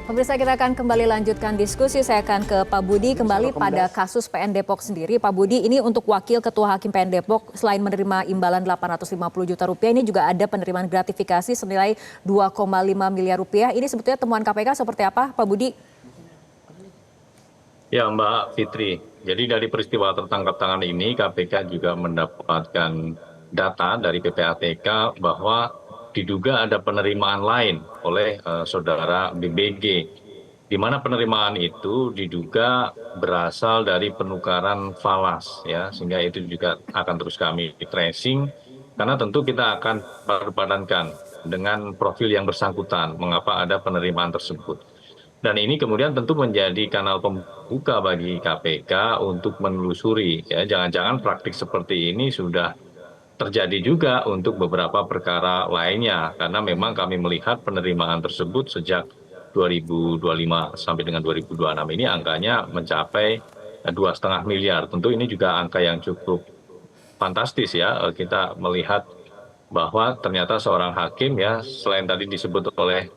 Pemirsa, kita akan kembali lanjutkan diskusi. Saya akan ke Pak Budi kembali pada kasus PN Depok sendiri. Pak Budi, ini untuk Wakil Ketua Hakim PN Depok, selain menerima imbalan 850 juta rupiah, ini juga ada penerimaan gratifikasi senilai 2,5 miliar rupiah. Ini sebetulnya temuan KPK seperti apa, Pak Budi? Ya, Mbak Fitri. Jadi dari peristiwa tertangkap tangan ini, KPK juga mendapatkan data dari PPATK bahwa diduga ada penerimaan lain oleh saudara BBG, di mana penerimaan itu diduga berasal dari penukaran falas, ya, sehingga itu juga akan terus kami tracing, karena tentu kita akan berpadankan dengan profil yang bersangkutan, mengapa ada penerimaan tersebut. Dan ini kemudian tentu menjadi kanal pembuka bagi KPK untuk menelusuri, ya, jangan-jangan praktik seperti ini sudah terjadi juga untuk beberapa perkara lainnya, karena memang kami melihat penerimaan tersebut sejak 2025 sampai dengan 2026 ini angkanya mencapai 2,5 miliar. Tentu ini juga angka yang cukup fantastis, ya. Kita melihat bahwa ternyata seorang hakim, ya, selain tadi disebut oleh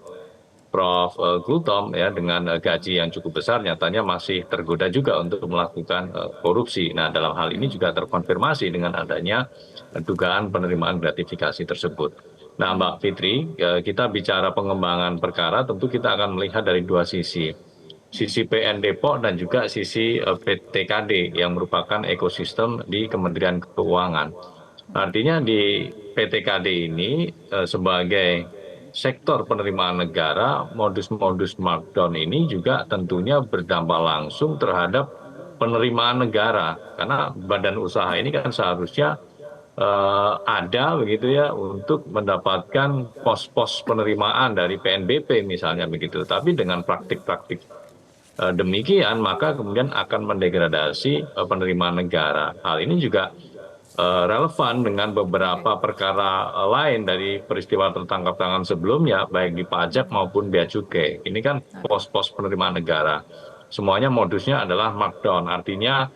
Prof. Gultom, ya, dengan gaji yang cukup besar, nyatanya masih tergoda juga untuk melakukan korupsi. Nah, dalam hal ini juga terkonfirmasi dengan adanya dugaan penerimaan gratifikasi tersebut. Nah, Mbak Fitri, kita bicara pengembangan perkara, tentu kita akan melihat dari dua sisi. Sisi PN Depok dan juga sisi PTKD yang merupakan ekosistem di Kementerian Keuangan. Artinya di PTKD ini sebagai sektor penerimaan negara, modus-modus markdown ini juga tentunya berdampak langsung terhadap penerimaan negara. Karena badan usaha ini kan seharusnya ada begitu, ya, untuk mendapatkan pos-pos penerimaan dari PNBP misalnya begitu. Tapi dengan praktik-praktik demikian, maka kemudian akan mendegradasi penerimaan negara. Hal ini juga relevan dengan beberapa perkara lain dari peristiwa tertangkap tangan sebelumnya, baik di pajak maupun bea cukai. Ini kan pos-pos penerimaan negara. Semuanya modusnya adalah markdown, artinya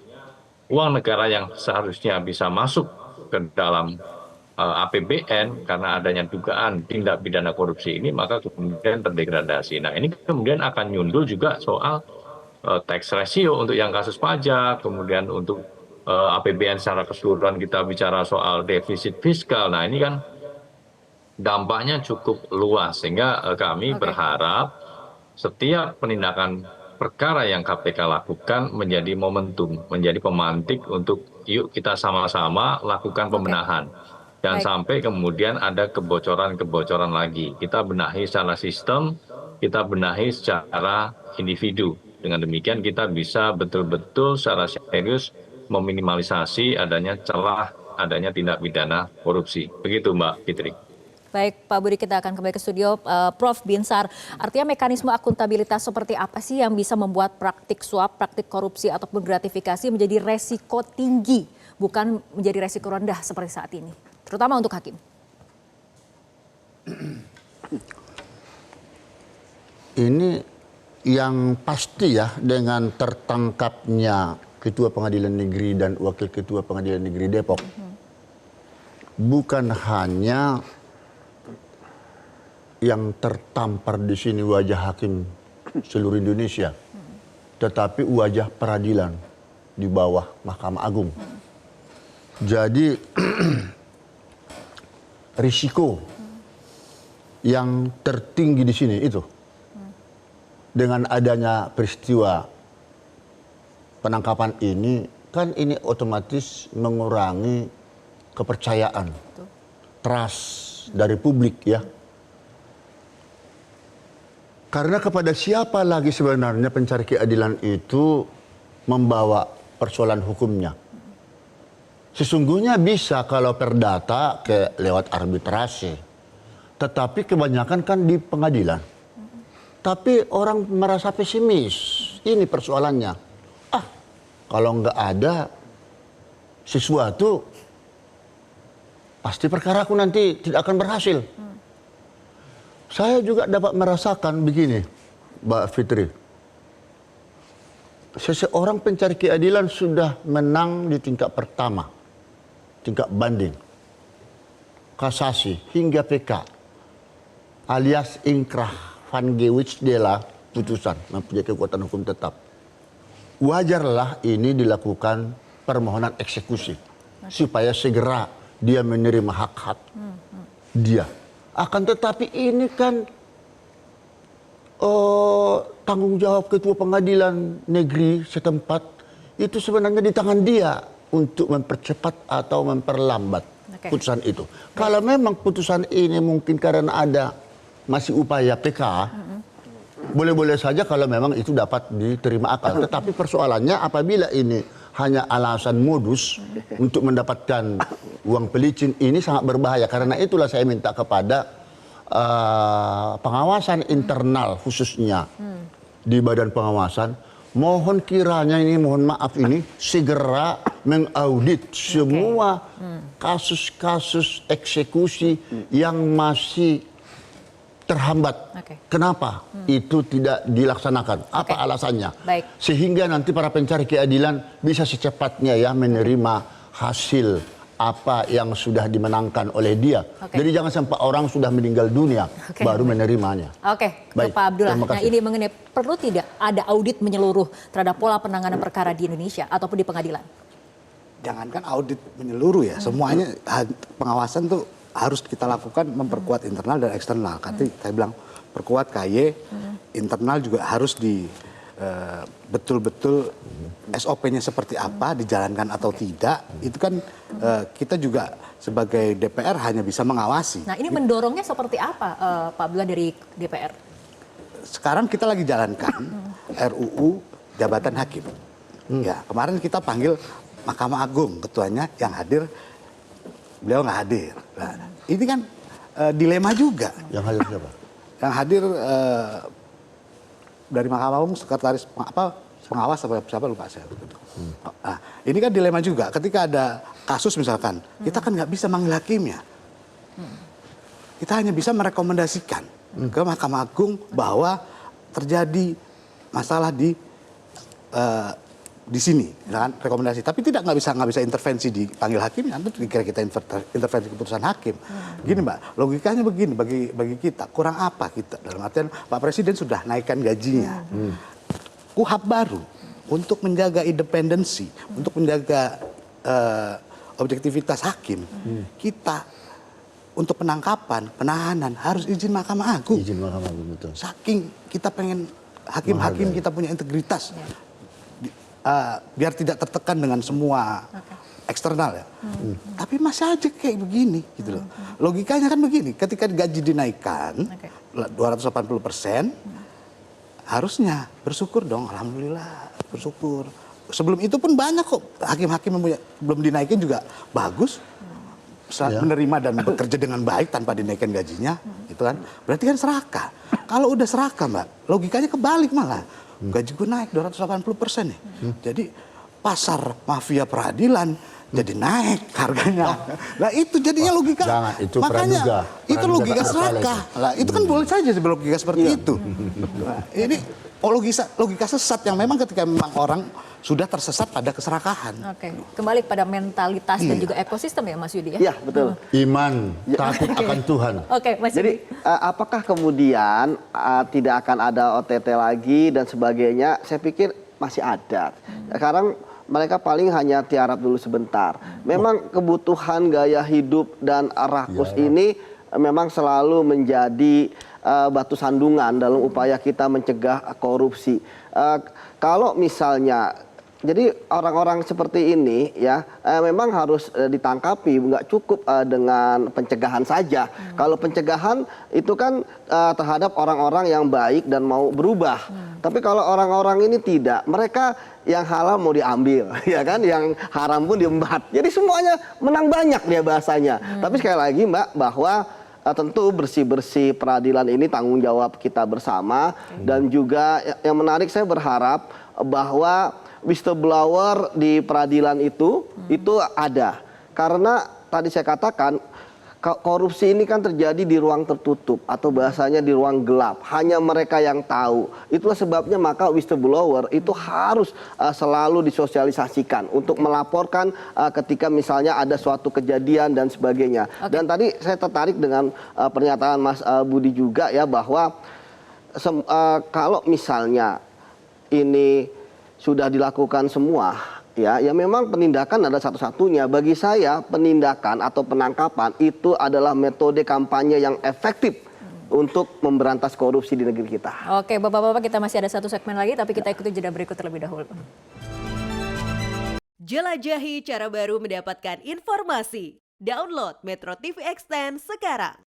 uang negara yang seharusnya bisa masuk ke dalam APBN karena adanya dugaan tindak pidana korupsi ini, maka kemudian terdegradasi. Nah, ini kemudian akan nyundul juga soal tax ratio untuk yang kasus pajak, kemudian untuk APBN secara keseluruhan kita bicara soal defisit fiskal. Nah, ini kan dampaknya cukup luas, sehingga kami berharap setiap penindakan perkara yang KPK lakukan menjadi momentum, menjadi pemantik untuk yuk kita sama-sama lakukan pembenahan. Jangan sampai kemudian ada kebocoran-kebocoran lagi. Kita benahi secara sistem, kita benahi secara individu. Dengan demikian kita bisa betul-betul secara serius meminimalisasi adanya celah, adanya tindak pidana korupsi. Begitu, Mbak Fitri. Baik, Pak Budi, kita akan kembali ke studio. Prof. Binsar, artinya mekanisme akuntabilitas seperti apa sih yang bisa membuat praktik suap, praktik korupsi ataupun gratifikasi menjadi resiko tinggi, bukan menjadi resiko rendah seperti saat ini, terutama untuk hakim? Ini yang pasti, ya, dengan tertangkapnya Ketua Pengadilan Negeri dan Wakil Ketua Pengadilan Negeri Depok, bukan hanya yang tertampar di sini wajah hakim seluruh Indonesia, tetapi wajah peradilan di bawah Mahkamah Agung. Jadi risiko yang tertinggi di sini itu dengan adanya peristiwa penangkapan ini, kan ini otomatis mengurangi kepercayaan, trust dari publik, ya. Karena kepada siapa lagi sebenarnya pencari keadilan itu membawa persoalan hukumnya? Sesungguhnya bisa kalau perdata lewat arbitrase, tetapi kebanyakan kan di pengadilan. Tapi orang merasa pesimis, ini persoalannya. Kalau nggak ada sesuatu, pasti perkaraku nanti tidak akan berhasil. Saya juga dapat merasakan begini, Mbak Fitri. Seseorang pencari keadilan sudah menang di tingkat pertama, tingkat banding, kasasi hingga PK, alias ingkrah van Gewichdela putusan, mempunyai kekuatan hukum tetap. Wajarlah ini dilakukan permohonan eksekusi supaya segera dia menerima hak-hak dia. Akan tetapi ini kan tanggung jawab ketua pengadilan negeri setempat itu sebenarnya di tangan dia untuk mempercepat atau memperlambat putusan itu. Kalau memang putusan ini mungkin karena ada masih upaya PK, boleh-boleh saja kalau memang itu dapat diterima akal. Tetapi persoalannya apabila ini hanya alasan modus untuk mendapatkan uang pelicin, ini sangat berbahaya. Karena itulah saya minta kepada pengawasan internal khususnya di badan pengawasan, mohon kiranya ini, mohon maaf ini segera mengaudit semua kasus-kasus eksekusi yang masih terhambat. Kenapa itu tidak dilaksanakan? Apa alasannya? Baik. Sehingga nanti para pencari keadilan bisa secepatnya ya menerima hasil apa yang sudah dimenangkan oleh dia. Jadi jangan sampai orang sudah meninggal dunia baru menerimanya. Oke, Baik, Pak Abdullah. terima Nah, kasih. ini mengenai perlu tidak ada audit menyeluruh terhadap pola penanganan perkara di Indonesia ataupun di pengadilan? Jangankan audit menyeluruh ya, semuanya pengawasan tuh harus kita lakukan, memperkuat internal dan eksternal. Saya bilang perkuat KY, internal juga harus di betul-betul SOP-nya seperti apa, dijalankan atau tidak. Itu kan kita juga sebagai DPR hanya bisa mengawasi. Nah, ini mendorongnya seperti apa, Pak Abdullah dari DPR? Sekarang kita lagi jalankan RUU jabatan hakim. Ya, kemarin kita panggil Mahkamah Agung, ketuanya yang hadir, beliau nggak hadir. Nah, ini kan dilema juga. Yang hadir siapa? Yang hadir dari Mahkamah Agung, sekretaris pengawas siapa lupa saya. Nah, ini kan dilema juga. Ketika ada kasus misalkan, kita kan nggak bisa manggil hakimnya. Kita hanya bisa merekomendasikan ke Mahkamah Agung bahwa terjadi masalah di sini, kan rekomendasi. Tapi nggak bisa intervensi dipanggil hakimnya. Itu dikira kita intervensi keputusan hakim. Gini Mbak, logikanya begini bagi kita, kurang apa kita? Dalam artian Pak Presiden sudah naikkan gajinya. KUHAP baru untuk menjaga independensi, untuk menjaga objektivitas hakim. Kita untuk penangkapan, penahanan harus izin Mahkamah Agung. Izin Mahkamah Agung, betul. Saking kita pengen hakim-hakim kita punya integritas. Biar tidak tertekan dengan semua eksternal ya. Tapi masih aja kayak begini gitu loh. Logikanya kan begini, ketika gaji dinaikkan 280%, harusnya bersyukur dong, alhamdulillah bersyukur. Sebelum itu pun banyak kok hakim-hakim yang belum dinaikin juga bagus. Menerima dan bekerja dengan baik tanpa dinaikkan gajinya, gitu kan. Berarti kan serakah. Kalau udah serakah Mbak, logikanya kebalik malah. Gaji gue naik 280% nih. Jadi pasar mafia peradilan jadi naik harganya. Nah itu jadinya logika. Jangan, itu makanya praduga. Itu logika serakah. Nah, itu kan boleh saja logika seperti itu. Nah, ini logika sesat yang memang ketika memang orang sudah tersesat pada keserakahan. Oke, kembali pada mentalitas dan juga ekosistem ya Mas Yudi ya? Iya, betul. Iman, takut akan Tuhan. Oke, Mas Jadi Yudi. apakah kemudian tidak akan ada OTT lagi dan sebagainya? Saya pikir masih ada. Sekarang mereka paling hanya tiarap dulu sebentar. Memang kebutuhan gaya hidup dan rakus ini memang selalu menjadi batu sandungan dalam upaya kita mencegah korupsi. Kalau misalnya, jadi orang-orang seperti ini ya memang harus ditangkapi, nggak cukup dengan pencegahan saja. Kalau pencegahan itu kan terhadap orang-orang yang baik dan mau berubah. Tapi kalau orang-orang ini tidak, mereka yang halal mau diambil, ya kan, yang haram pun diembat. Jadi semuanya menang banyak dia bahasanya. Tapi sekali lagi Mbak, bahwa tentu bersih-bersih peradilan ini tanggung jawab kita bersama. Dan juga yang menarik, saya berharap bahwa whistleblower di peradilan itu ada. Karena tadi saya katakan korupsi ini kan terjadi di ruang tertutup atau bahasanya di ruang gelap. Hanya mereka yang tahu. Itulah sebabnya maka whistleblower itu harus selalu disosialisasikan untuk melaporkan ketika misalnya ada suatu kejadian dan sebagainya. Dan tadi saya tertarik dengan pernyataan Mas Budi juga ya, bahwa kalau misalnya ini sudah dilakukan semua, ya memang penindakan adalah satu-satunya. Bagi saya penindakan atau penangkapan itu adalah metode kampanye yang efektif untuk memberantas korupsi di negeri kita. Oke, Bapak-bapak, kita masih ada satu segmen lagi, tapi kita ikuti jeda berikut terlebih dahulu. Jelajahi cara baru mendapatkan informasi. Download Metro TV Extend sekarang.